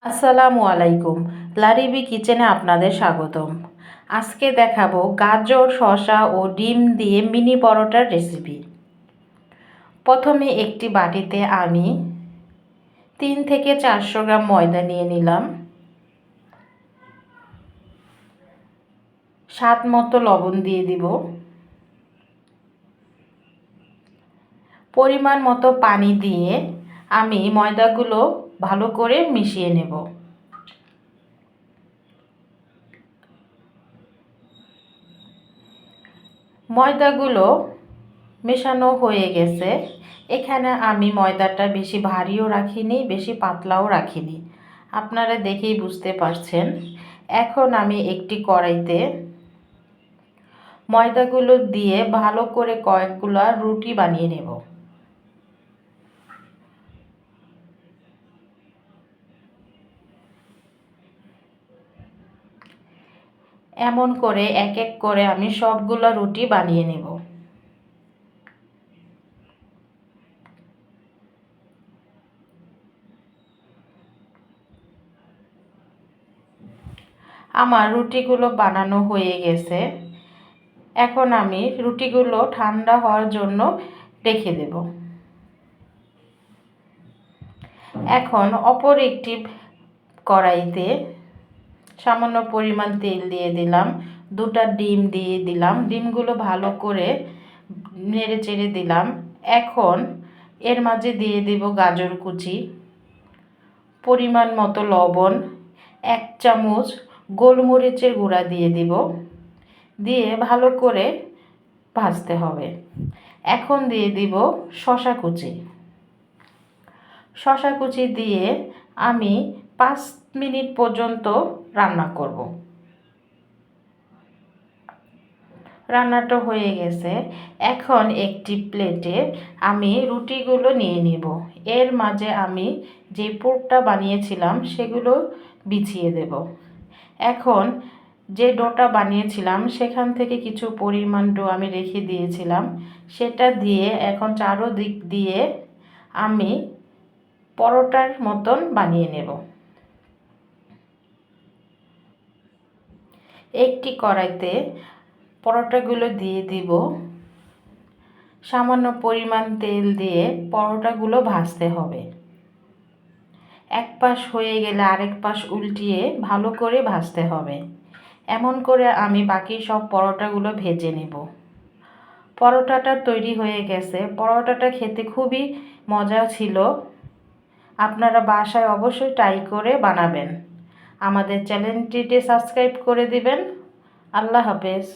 আসসালামু আলাইকুম। লারিবি কিচেনে আপনাদের স্বাগতম। আজকে দেখাবো গাজর, শসা ও ডিম দিয়ে মিনি পরোটার রেসিপি। প্রথমে একটি বাটিতে আমি 3 থেকে 400 গ্রাম ময়দা নিয়ে নিলাম। স্বাদ মতো লবণ দিয়ে দিব। পরিমাণ মতো পানি দিয়ে আমি ময়দাগুলো ভালো করে মিশিয়ে নেব। ময়দাগুলো মেশানো হয়ে গেছে। এখানে আমি ময়দাটা বেশি ভারীও রাখিনি, বেশি পাতলাও রাখিনি, আপনারা দেখেই বুঝতে পারছেন। এখন আমি একটি কড়াইতে ময়দাগুলো দিয়ে ভালো করে কয়েকগুলো রুটি বানিয়ে নেব। এমন করে এক এক করে আমি সবগুলো রুটি বানিয়ে নেব। আমার রুটিগুলো বানানো হয়ে গেছে। এখন আমি রুটিগুলো ঠান্ডা হওয়ার জন্য রেখে দেব। এখন অপর একটি কড়াইতে সামান্য পরিমাণ তেল দিয়ে দিলাম, 2টা ডিম দিয়ে দিলাম। ডিমগুলো ভালো করে নেড়ে চেড়ে দিলাম। এখন এর মাঝে দিয়ে দেব গাজর কুচি, পরিমাণ মতো লবণ, 1 চামচ গোলমরিচের গুঁড়া দিয়ে দিব, দিয়ে ভালো করে ভাজতে হবে। এখন দিয়ে দিব শসা কুচি। শসা কুচি দিয়ে আমি 5 মিনিট পর্যন্ত রান্না করব। রান্নাটা হয়ে গেছে। এখন একটি প্লেটে আমি রুটিগুলো নিয়ে নিব। এর মাঝে আমি যে পুরটা বানিয়েছিলাম সেগুলো বিছিয়ে দেব। এখন যে ডোটা বানিয়েছিলাম সেখান থেকে কিছু পরিমাণ ডো আমি রেখে দিয়েছিলাম, সেটা দিয়ে এখন চারোদিক দিয়ে আমি পরোটার মতন বানিয়ে নেব। একটি কড়াইতে পরোটাগুলো দিয়ে দিব। সামান্য পরিমাণ তেল দিয়ে পরোটাগুলো ভাজতে হবে। এক পাশ হয়ে গেলে আরেক পাশ উল্টিয়ে ভালো করে ভাজতে হবে। এমন করে আমি বাকি সব পরোটাগুলো ভেজে নেব। পরোটাটা তৈরি হয়ে গেছে। পরোটাটা খেতে খুবই মজা ছিল। আপনারা বাসায় অবশ্যই ট্রাই করে বানাবেন। আমাদের চ্যানেলটিতে সাবস্ক্রাইব করে দিবেন। আল্লাহ হাফেজ।